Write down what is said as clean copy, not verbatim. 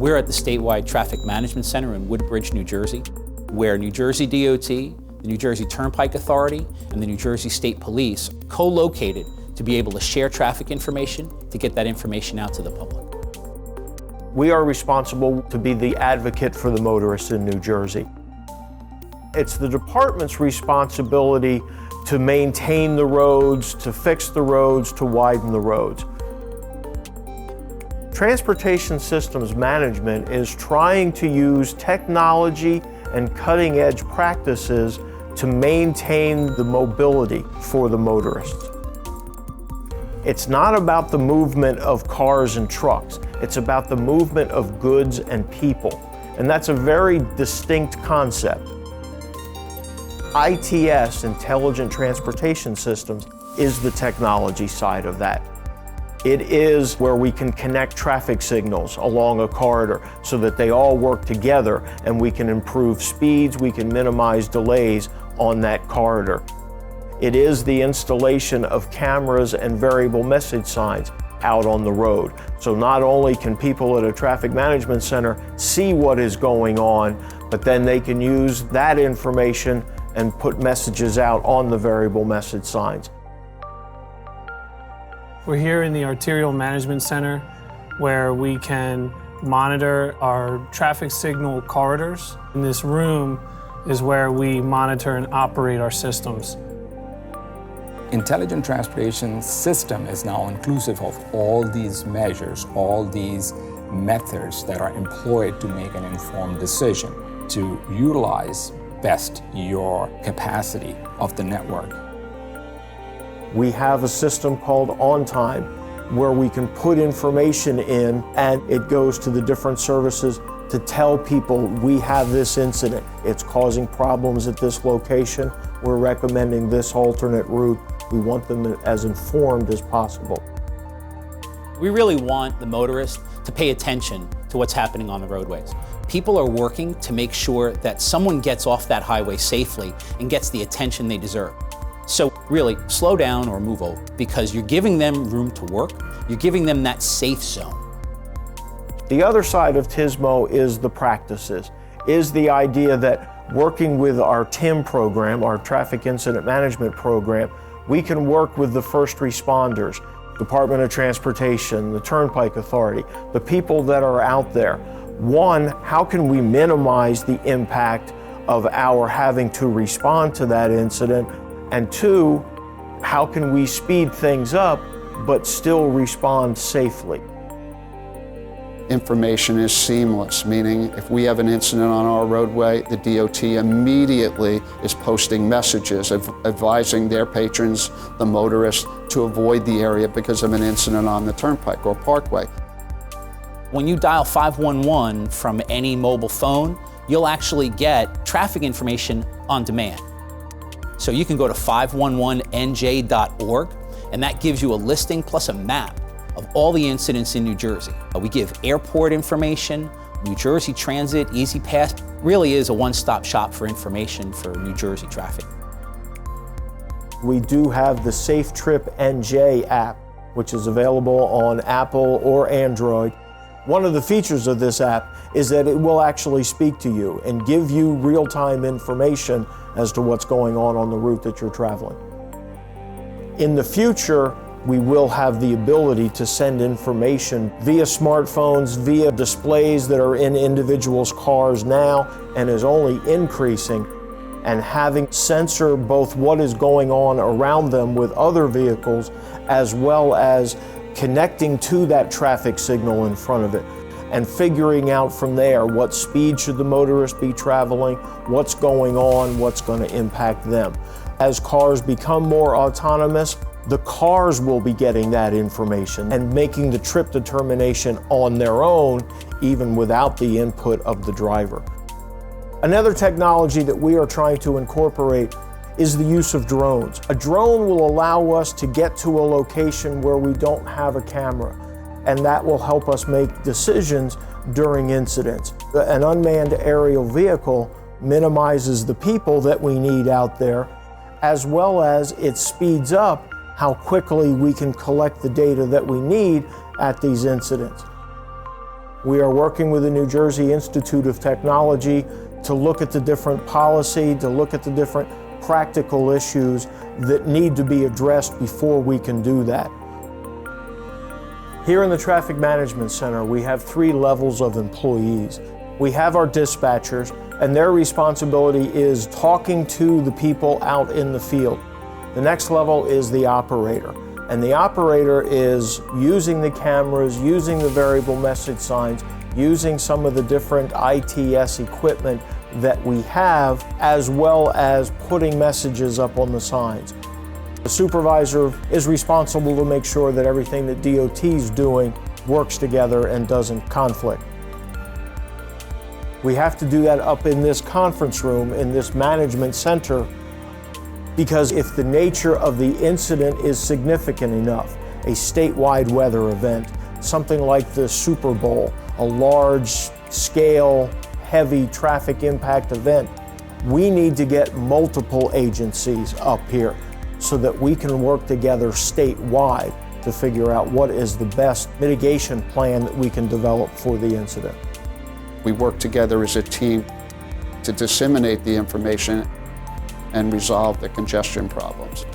We're at the statewide Traffic Management Center in Woodbridge, New Jersey, where New Jersey DOT, the New Jersey Turnpike Authority, and the New Jersey State Police co-located to be able to share traffic information to get that information out to the public. We are responsible to be the advocate for the motorists in New Jersey. It's the department's responsibility to maintain the roads, to fix the roads, to widen the roads. Transportation systems management is trying to use technology and cutting-edge practices to maintain the mobility for the motorists. It's not about the movement of cars and trucks. It's about the movement of goods and people. And that's a very distinct concept. ITS, Intelligent Transportation Systems, is the technology side of that. It is where we can connect traffic signals along a corridor so that they all work together and we can improve speeds, we can minimize delays on that corridor. It is the installation of cameras and variable message signs out on the road. So not only can people at a traffic management center see what is going on, but then they can use that information and put messages out on the variable message signs. We're here in the Arterial Management Center where we can monitor our traffic signal corridors. In this room is where we monitor and operate our systems. Intelligent transportation system is now inclusive of all these measures, all these methods that are employed to make an informed decision to utilize best your capacity of the network. We have a system called On Time where we can put information in and it goes to the different services to tell people we have this incident. It's causing problems at this location. We're recommending this alternate route. We want them as informed as possible. We really want the motorist to pay attention to what's happening on the roadways. People are working to make sure that someone gets off that highway safely and gets the attention they deserve. So really, slow down or move over because you're giving them room to work. You're giving them that safe zone. The other side of Tsmo is the practices, is the idea that working with our TIM program, our Traffic Incident Management Program, we can work with the first responders, Department of Transportation, the Turnpike Authority, the people that are out there. One, how can we minimize the impact of our having to respond to that incident? And two, how can we speed things up but still respond safely? Information is seamless, meaning if we have an incident on our roadway, the DOT immediately is posting messages advising their patrons, the motorists, to avoid the area because of an incident on the turnpike or parkway. When you dial 511 from any mobile phone, you'll actually get traffic information on demand. So you can go to 511nj.org, and that gives you a listing plus a map of all the incidents in New Jersey. We give airport information, New Jersey Transit, Easy Pass. Really is a one-stop shop for information for New Jersey traffic. We do have the Safe Trip NJ app, which is available on Apple or Android. One of the features of this app is that it will actually speak to you and give you real-time information as to what's going on the route that you're traveling. In the future, we will have the ability to send information via smartphones, via displays that are in individuals' cars now and is only increasing, and having sensor both what is going on around them with other vehicles as well as connecting to that traffic signal in front of it and figuring out from there what speed should the motorist be traveling, what's going on, what's going to impact them. As cars become more autonomous, the cars will be getting that information and making the trip determination on their own, even without the input of the driver. Another technology that we are trying to incorporate is the use of drones. A drone will allow us to get to a location where we don't have a camera, and that will help us make decisions during incidents. An unmanned aerial vehicle minimizes the people that we need out there, as well as it speeds up how quickly we can collect the data that we need at these incidents. We are working with the New Jersey Institute of Technology to look at the different policy, to look at the different practical issues that need to be addressed before we can do that. Here in the Traffic Management Center, we have 3 levels of employees. We have our dispatchers, and their responsibility is talking to the people out in the field. The next level is the operator, and the operator is using the cameras, using the variable message signs, using some of the different ITS equipment that we have, as well as putting messages up on the signs. The supervisor is responsible to make sure that everything that DOT is doing works together and doesn't conflict. We have to do that up in this conference room, in this management center, because if the nature of the incident is significant enough, a statewide weather event, something like the Super Bowl, a large-scale, heavy traffic impact event, we need to get multiple agencies up here so that we can work together statewide to figure out what is the best mitigation plan that we can develop for the incident. We work together as a team to disseminate the information and resolve the congestion problems.